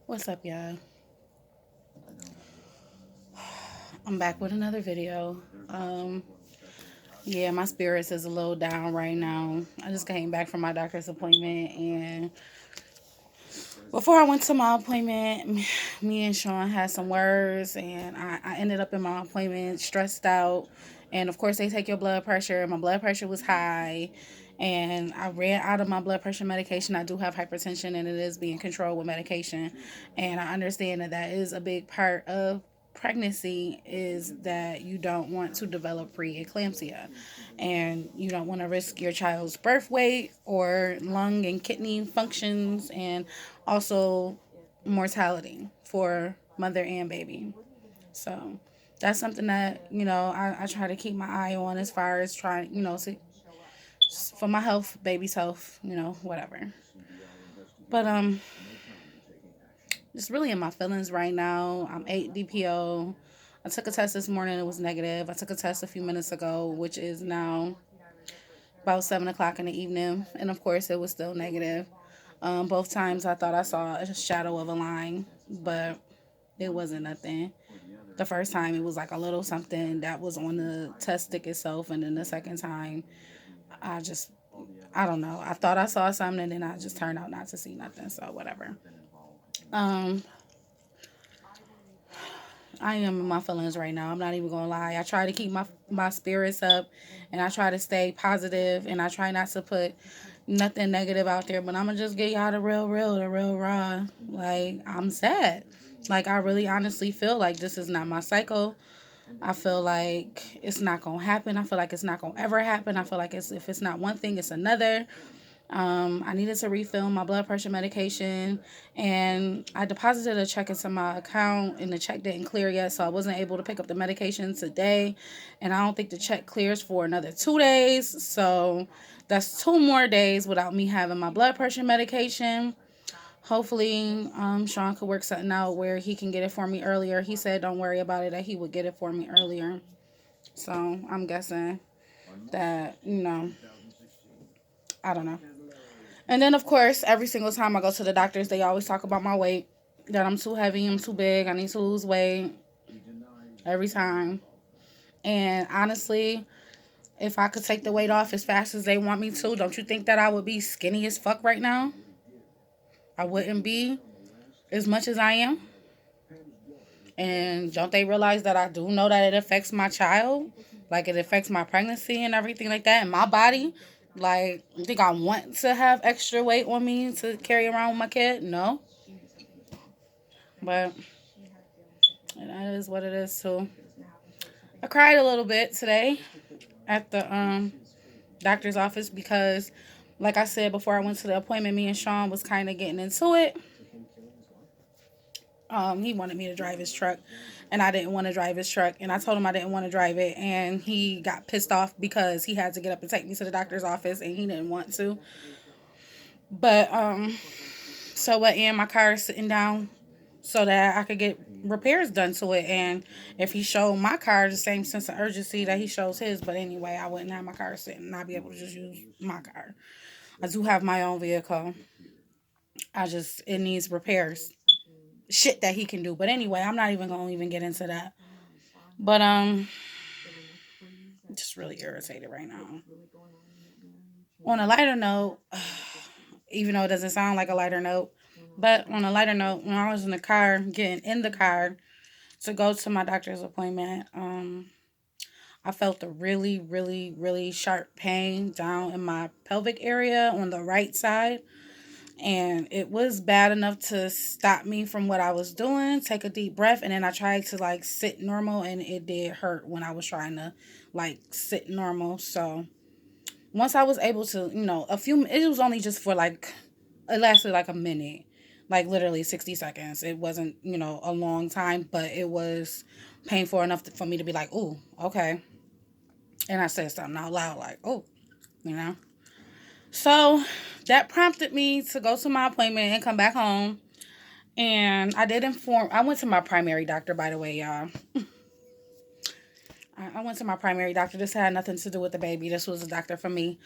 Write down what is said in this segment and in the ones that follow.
What's up, y'all? I'm back with another video. Yeah, my spirits is a little down right now. I just came back from my doctor's appointment, and before I went to my appointment, me and Sean had some words, and I ended up in my appointment stressed out. And of course, they take your blood pressure. My blood pressure was high, and I ran out of my blood pressure medication. I do have hypertension, and it is being controlled with medication. And I understand that that is a big part of pregnancy, is that you don't want to develop preeclampsia, and you don't want to risk your child's birth weight or lung and kidney functions, and also mortality for mother and baby. So that's something that, I try to keep my eye on, as far as trying, for my health, baby's health, whatever. But just really in my feelings right now. I'm 8 DPO. I took a test this morning. It was negative. I took a test a few minutes ago, which is now about 7 o'clock in the evening. And of course, it was still negative. Both times I thought I saw a shadow of a line, but it wasn't nothing. The first time it was like a little something that was on the test stick itself. And then the second time, I just, I don't know. I thought I saw something, and then I just turned out not to see nothing. So whatever. Um, I am in my feelings right now. I'm not even gonna lie. I try to keep my spirits up, and I try to stay positive, and I try not to put nothing negative out there. But I'm gonna just get y'all the real raw. Like, I'm sad. Like, I really honestly feel like this is not my cycle. I feel like it's not gonna happen. I feel like it's not gonna ever happen. I feel like if it's not one thing, it's another. I needed to refill my blood pressure medication, and I deposited a check into my account, and the check didn't clear yet, so I wasn't able to pick up the medication today. And I don't think the check clears for another 2 days, so that's 2 more days without me having my blood pressure medication. Hopefully, Sean could work something out where he can get it for me earlier. He said, "Don't worry about it," that he would get it for me earlier. So I'm guessing that, I don't know. And then, of course, every single time I go to the doctors, they always talk about my weight, that I'm too heavy, I'm too big, I need to lose weight every time. And honestly, if I could take the weight off as fast as they want me to, don't you think that I would be skinny as fuck right now? I wouldn't be as much as I am. And don't they realize that I do know that it affects my child? Like, it affects my pregnancy and everything like that, and my body. Like, you think I want to have extra weight on me to carry around with my kid? No. But that is what it is, too. I cried a little bit today at the doctor's office because, like I said before I went to the appointment, me and Sean was kind of getting into it. He wanted me to drive his truck, and I didn't want to drive his truck, and I told him I didn't want to drive it, and he got pissed off because he had to get up and take me to the doctor's office, and he didn't want to. But so what? And my car is sitting down so that I could get repairs done to it, and if he showed my car the same sense of urgency that he shows his, but anyway, I wouldn't have my car sitting, and I'd be able to just use my car. I do have my own vehicle. It needs repairs, shit that he can do. But anyway, I'm not even gonna even get into that. But just really irritated right now. On a lighter note, even though it doesn't sound like a lighter note, but on a lighter note, when I was in the car, getting in the car to go to my doctor's appointment, I felt a really, really, really sharp pain down in my pelvic area on the right side. And it was bad enough to stop me from what I was doing, take a deep breath, and then I tried to like sit normal, and it did hurt when I was trying to like sit normal. So once I was able to, it was only just for like, it lasted like a minute, like literally 60 seconds. It wasn't, a long time, but it was painful enough for me to be like, "Ooh, okay." And I said something out loud like, "Oh," you know. So that prompted me to go to my appointment and come back home. And I went to my primary doctor, by the way, y'all. I went to my primary doctor. This had nothing to do with the baby. This was a doctor for me.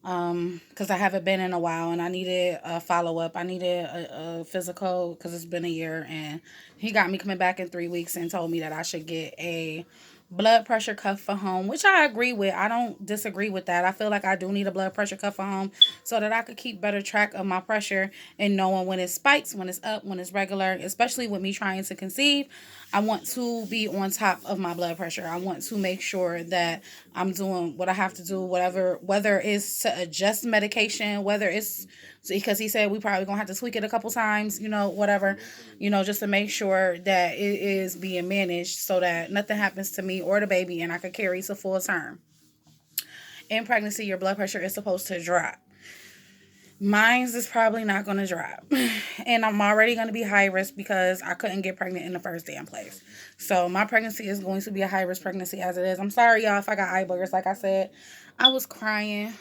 because I haven't been in a while and I needed a follow up. I needed a physical because it's been a year, and he got me coming back in 3 weeks and told me that I should get a blood pressure cuff for home, which I agree with. I don't disagree with that. I feel like I do need a blood pressure cuff for home so that I could keep better track of my pressure and knowing when it spikes, when it's up, when it's regular, especially with me trying to conceive. I want to be on top of my blood pressure. I want to make sure that I'm doing what I have to do, whatever, whether it's to adjust medication, whether it's because he said we probably gonna have to tweak it a couple times, whatever, just to make sure that it is being managed so that nothing happens to me or the baby and I could carry to full term. In pregnancy, your blood pressure is supposed to drop. Mine's is probably not going to drop. And I'm already going to be high risk because I couldn't get pregnant in the first damn place. So my pregnancy is going to be a high risk pregnancy as it is. I'm sorry, y'all, if I got eye boogers. Like I said, I was crying.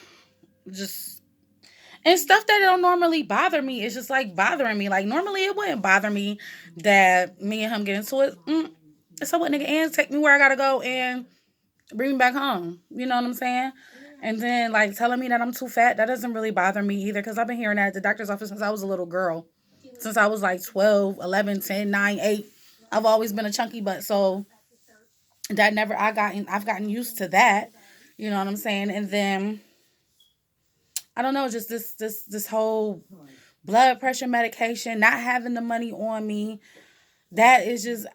Just. And stuff that don't normally bother me is just like bothering me. Like normally it wouldn't bother me that me and him get into it. So what, nigga, and take me where I gotta go and bring me back home. You know what I'm saying? And then like telling me that I'm too fat, that doesn't really bother me either because I've been hearing that at the doctor's office since I was a little girl. Since I was like 12, 11, 10, 9, 8. I've always been a chunky butt. So that never I've gotten used to that. You know what I'm saying? And then I don't know, just this whole blood pressure medication, not having the money on me, that is just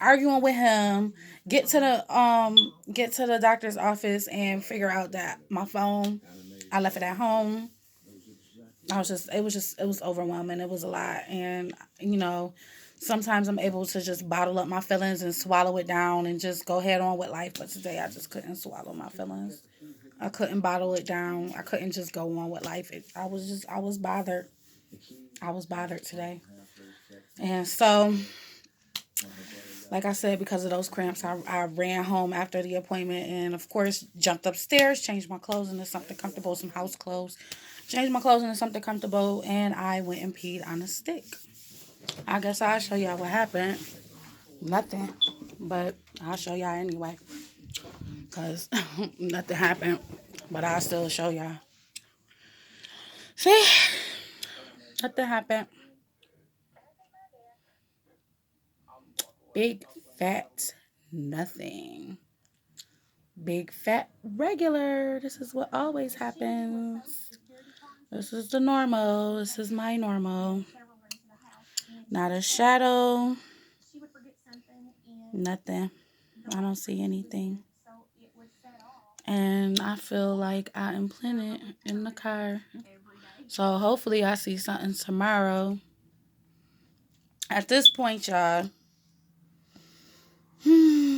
arguing with him. Get to the doctor's office and figure out that my phone, I left it at home. It was overwhelming. It was a lot, and sometimes I'm able to just bottle up my feelings and swallow it down and just go head on with life. But today I just couldn't swallow my feelings. I couldn't bottle it down. I couldn't just go on with life. I was bothered. I was bothered today. And so, like I said, because of those cramps, I ran home after the appointment and, of course, jumped upstairs, changed my clothes into something comfortable, some house clothes, changed my clothes into something comfortable, and I went and peed on a stick. I guess I'll show y'all what happened. Nothing. But I'll show y'all anyway. Because nothing happened. But I'll still show y'all. See? Nothing happened. Big fat nothing. Big fat regular. This is what always happens. This is the normal. This is my normal. Not a shadow. Nothing. I don't see anything. And I feel like I am planted in the car. So hopefully I see something tomorrow. At this point, y'all,